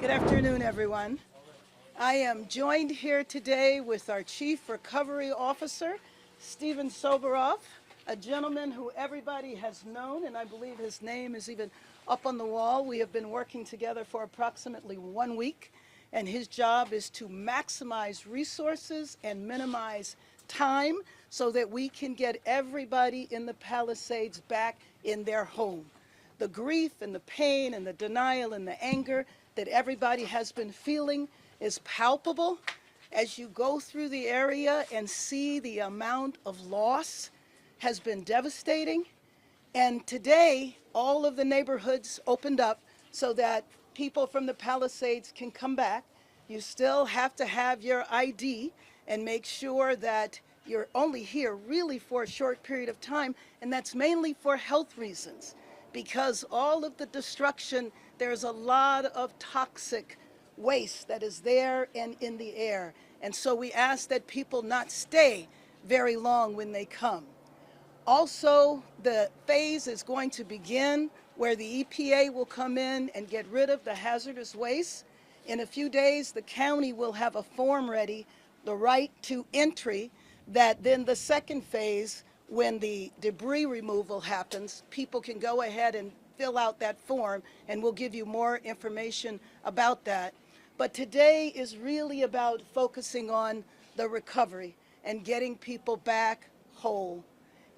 Good afternoon, everyone. I am joined here today with our Chief Recovery Officer, Stephen Soboroff, a gentleman who everybody has known, and I believe his name is even up on the wall. We have been working together for approximately 1 week, and his job is to maximize resources and minimize time so that we can get everybody in the Palisades back in their home. The grief and the pain and the denial and the anger that everybody has been feeling is palpable as you go through the area and see the amount of loss has been devastating. And today, all of the neighborhoods opened up so that people from the Palisades can come back. You still have to have your ID and make sure that you're only here really for a short period of time, and that's mainly for health reasons. Because all of the destruction, there's a lot of toxic waste that is there and in the air. And so we ask that people not stay very long when they come. Also, the phase is going to begin where the EPA will come in and get rid of the hazardous waste. In a few days, the county will have a form ready, the right to entry, that then the second phase, when the debris removal happens, people can go ahead and fill out that form, and we'll give you more information about that. But today is really about focusing on the recovery and getting people back whole.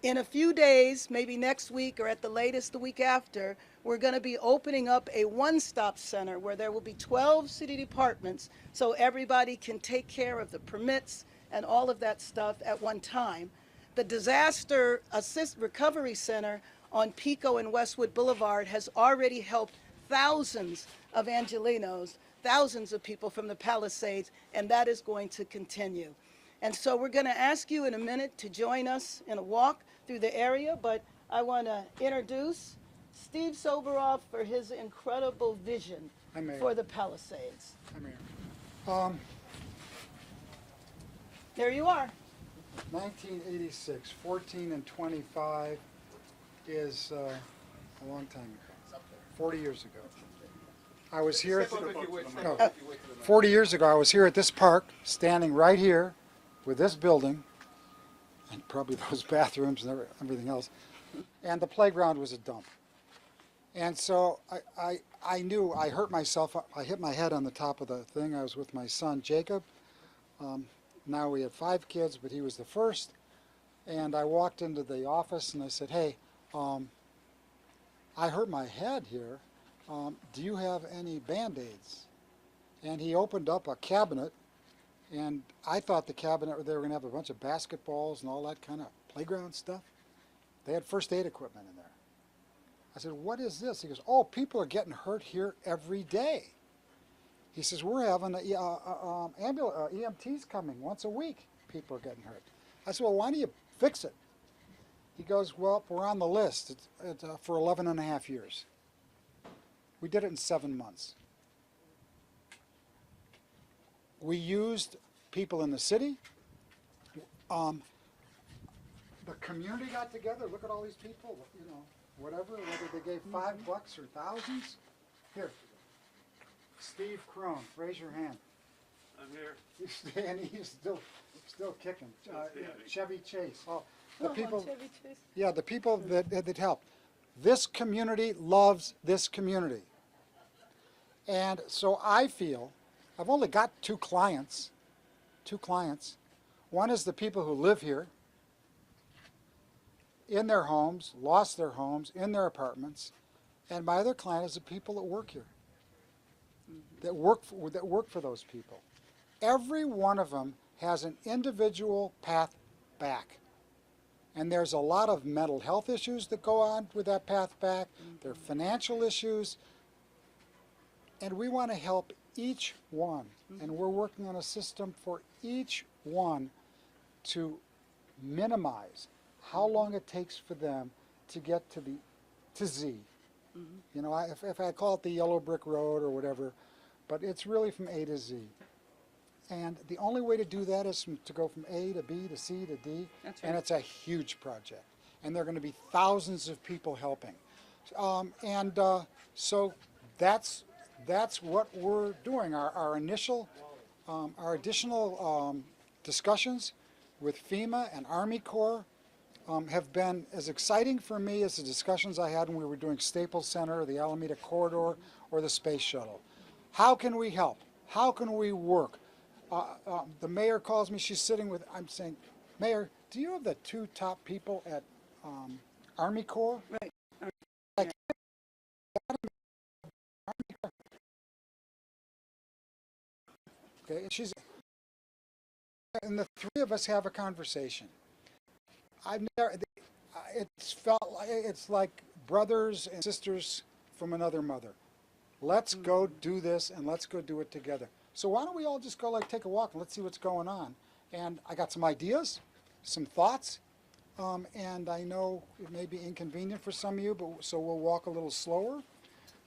In a few days, maybe next week or at the latest the week after, we're going to be opening up a one-stop center where there will be 12 city departments so everybody can take care of the permits and all of that stuff at one time. The Disaster Recovery Center on Pico and Westwood Boulevard has already helped thousands of Angelenos, thousands of people from the Palisades, and that is going to continue. And so we're going to ask you in a minute to join us in a walk through the area, but I want to introduce Steve Soboroff for his incredible vision for the Palisades. I'm here. There you are. 1986, 14 and 25 is a long time ago, 40 years ago. I was here, 40 years ago I was here at this park, standing right here with this building, and probably those bathrooms and everything else, and the playground was a dump. And so I knew I hurt myself. I hit my head on the top of the thing. I was with my son, Jacob. Now we have 5 kids, but he was the first. And I walked into the office and I said, hey, I hurt my head here. Do you have any Band-Aids? And he opened up a cabinet, and I thought the cabinet, they were going to have a bunch of basketballs and all that kind of playground stuff. They had first aid equipment in there. I said, what is this? He goes, oh, people are getting hurt here every day. He says, we're having EMTs coming once a week. People are getting hurt. I said, well, why don't you fix it? He goes, well, we're on the list for 11 and a half years. We did it in 7 months. We used people in the city. The community got together. Look at all these people, you know, whether they gave $5 or thousands. Here. Steve Crone, raise your hand. I'm here. And he's still kicking. Chevy Chase. The people that help. This community loves this community. And so I feel, I've only got two clients. One is the people who live here, in their homes, lost their homes, in their apartments. And my other client is the people that work here. That work for those people. Every one of them has an individual path back. And there's a lot of mental health issues that go on with that path back. There are financial issues. And we want to help each one. And we're working on a system for each one to minimize how long it takes for them to get to Z. You know, if I call it the yellow brick road or whatever, but it's really from A to Z. And the only way to do that is to go from A to B to C to D. That's right. And it's a huge project. And there are going to be thousands of people helping. So that's that's what we're doing. Our additional discussions with FEMA and Army Corps have been as exciting for me as the discussions I had when we were doing Staples Center, the Alameda Corridor, or the Space Shuttle. How can we help? How can we work? The mayor calls me, she's sitting with, I'm saying, Mayor, do you have the 2 top people at Army Corps? Right. Like, okay, and the 3 of us have a conversation. I've never, it's felt like, it's like brothers and sisters from another mother. Let's go do this and let's go do it together. So why don't we all just go take a walk and let's see what's going on. And I got some ideas, some thoughts, and I know it may be inconvenient for some of you, so we'll walk a little slower.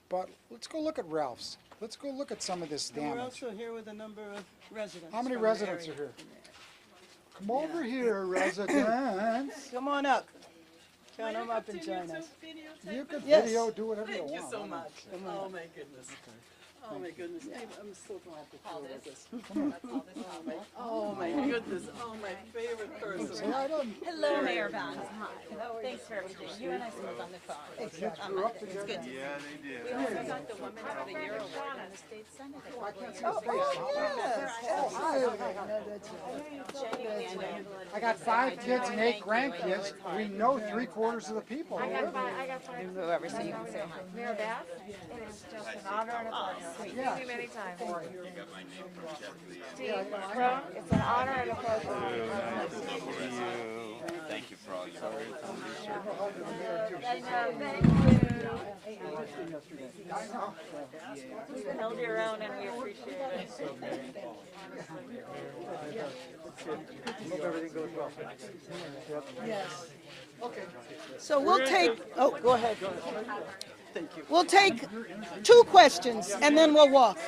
But let's go look at Ralph's. Let's go look at some of this And we're damage. also here with a number of residents. How many from the residents area. are here? Come over here, residents. Come on up. Count them up and join us. You can Yes. video, do whatever you want. Thank you so I don't much. care. Oh my goodness. Oh my goodness. I'm so glad to feel with this. Oh my goodness. Oh my favorite person. See, I don't, Hello, Mayor Vance. Hi. Thanks for everything. You and I spoke on the phone. kids grew up together. Good. Yeah, they did. We also got the Woman of the Year award in the state senate. I can't see his face. Oh, hi. Genuinely. I got 5 kids and 8 grandkids. We know 3/4 of the people. I got five. Whoever, so you can say hi. Mayor Bass, it is just an honor and a pleasure. Thank you many times. Steve Rowe, it's an honor and a pleasure. Thank you for all your You held your own and we appreciate it. Hope everything goes well. Yes. So we'll take, oh, go ahead. Thank you. We'll take 2 questions and then we'll walk.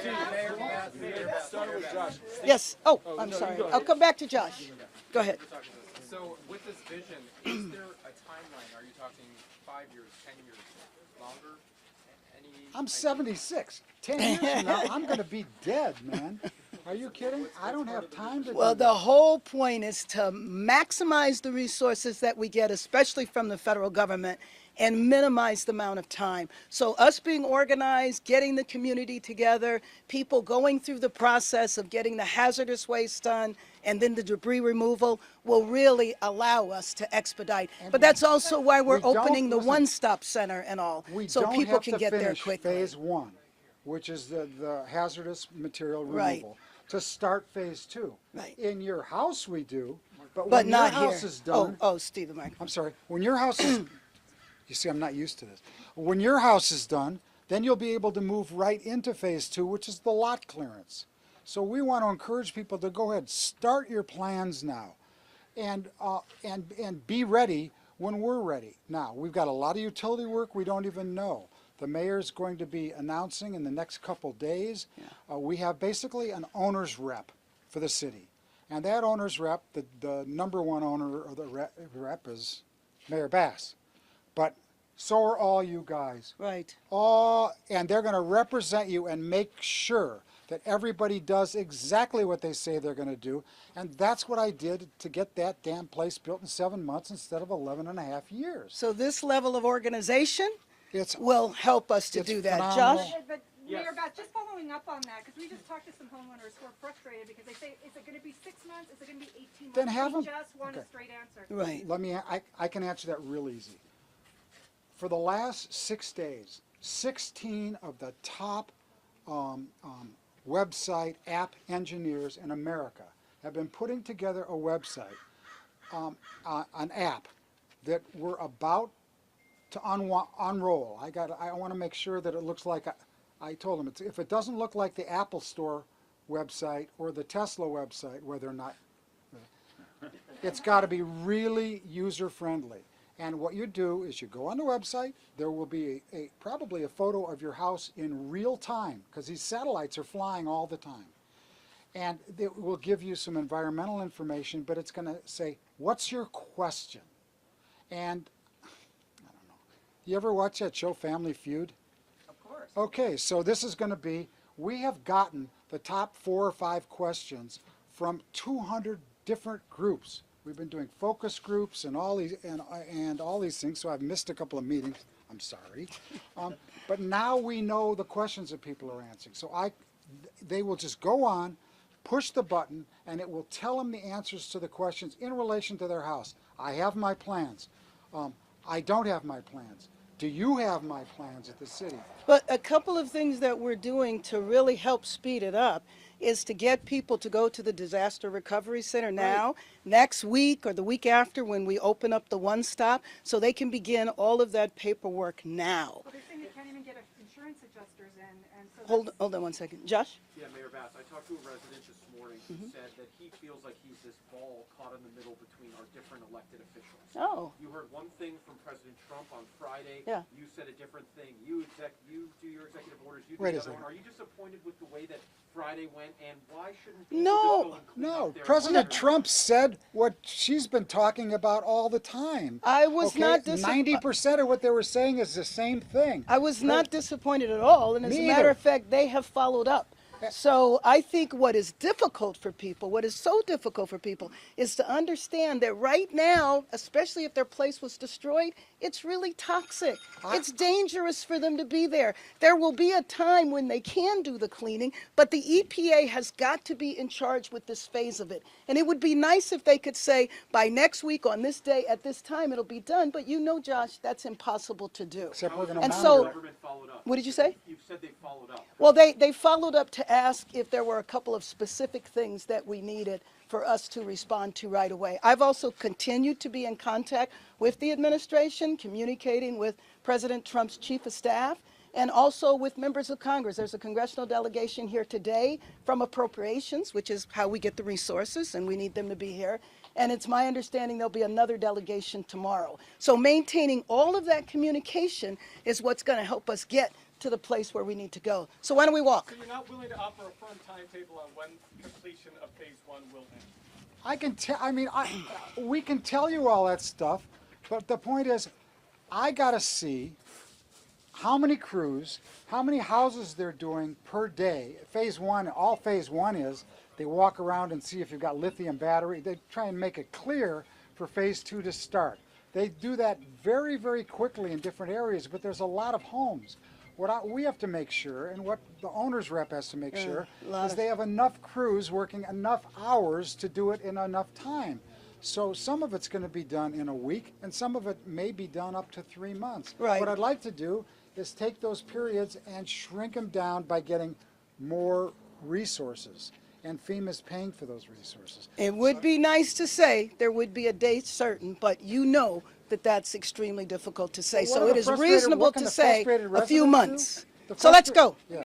Yes, oh, I'm sorry. I'll come back to Josh. Go ahead. So with this vision, is there a timeline? Are you talking 5 years, 10 years, longer? Any? I'm 76. 10 years from now, I'm going to be dead, man. Are you kidding? I don't have time to Well, do the that. whole point is to maximize the resources that we get, especially from the federal government, and minimize the amount of time. So us being organized, getting the community together, people going through the process of getting the hazardous waste done, and then the debris removal will really allow us to expedite. But that's also why we're we don't- opening the listen, one-stop center and all, We so don't people have can to get there finish quickly. phase 1, which is the hazardous material Right. removal, to start phase 2. Right. In your house we do, but But when not your here. house is done, Oh, Stephen, Mike. I'm sorry, when your house is, you see, I'm not used to this. When your house is done, then you'll be able to move right into phase 2, which is the lot clearance. So we want to encourage people to go ahead, start your plans now, and be ready when we're ready. Now, we've got a lot of utility work we don't even know. The mayor's going to be announcing in the next couple days. We have basically an owner's rep for the city. And that owner's rep, the number one owner of the rep is Mayor Bass. But so are all you guys. Right. And they're going to represent you and make sure that everybody does exactly what they say they're going to do. And that's what I did to get that damn place built in 7 months instead of 11 and a half years. So this level of organization It's will help us to It's do that. phenomenal. Josh? But Mayor Bass, just following up on that, because we just talked to some homeowners who are frustrated because they say, is it going to be 6 months? Is it going to be 18 months? Then have We them- just want a okay. straight answer. Right. I can answer that real easy. For the last 6 days, 16 of the top website app engineers in America have been putting together a website, an app that we're about to unroll. I want to make sure that it looks like, I told them, if it doesn't look like the Apple Store website or the Tesla website, whether or not, it's got to be really user-friendly. And what you do is you go on the website, there will be probably a photo of your house in real time, because these satellites are flying all the time. And it will give you some environmental information, but it's going to say, what's your question? And, I don't know, you ever watch that show Family Feud? Of course. first. Okay, so this is going to be, we have gotten the top 4 or 5 questions from 200 different groups. We've been doing focus groups and all these and all these things, so I've missed a couple of meetings. I'm sorry. But now we know the questions that people are answering. So they will just go on, push the button, and it will tell them the answers to the questions in relation to their house. I have my plans. I don't have my plans. Do you have my plans at the city? But a couple of things that we're doing to really help speed it up is to get people to go to the Disaster Recovery Center now, next week or the week after when we open up the One Stop, so they can begin all of that paperwork now. Well, they're saying they can't even get insurance adjusters in, and so. Hold on one second. Josh? Yeah, Mayor Bass, I talked to a resident this morning who said that he feels like he's this ball caught in the middle between our different elected officials. Oh. You heard one thing from President Trump on Friday. Yeah. You said a different thing. You do your executive orders. You do Wait a the other second. one. Are you disappointed with the way that Friday went, and why shouldn't people No. just go and clean No, up their President house? Trump said what she's been talking about all the time. I was Okay? not 90% of what they were saying is the same thing. I was not disappointed at all, and as a Me matter either. of fact, they have followed up. So I think what is difficult for people, what is so difficult for people, is to understand that right now, especially if their place was destroyed, it's really toxic. It's dangerous for them to be there. There will be a time when they can do the cleaning, but the EPA has got to be in charge with this phase of it. And it would be nice if they could say, by next week on this day at this time, it'll be done. But you know, Josh, that's impossible to do. Except we're going to And monitor so- it. Government followed up. What did you say? You've said they followed up. Well, they followed up to ask if there were a couple of specific things that we needed for us to respond to right away. I've also continued to be in contact with the administration, communicating with President Trump's chief of staff, and also with members of Congress. There's a congressional delegation here today from Appropriations, which is how we get the resources, and we need them to be here. And it's my understanding there'll be another delegation tomorrow. So maintaining all of that communication is what's going to help us get to the place where we need to go. So why don't we walk? So you're not willing to offer a firm timetable on when completion of phase 1 will end? I can tell. I mean, we can tell you all that stuff, but the point is, I gotta see how many crews, how many houses they're doing per day. Phase 1, all phase 1 is, they walk around and see if you've got lithium battery. They try and make it clear for phase 2 to start. They do that very, very quickly in different areas, but there's a lot of homes. What we have to make sure, and what the owner's rep has to make sure, is they have enough crews working enough hours to do it in enough time. So some of it's going to be done in a week, and some of it may be done up to 3 months. Right. What I'd like to do is take those periods and shrink them down by getting more resources. And FEMA's paying for those resources. It would be nice to say there would be a date certain, but you know that that's extremely difficult to say. Well, what So are it the is frustrated- reasonable what can to the say frustrated a few residents do? months. The So let's frustra- go. Yeah.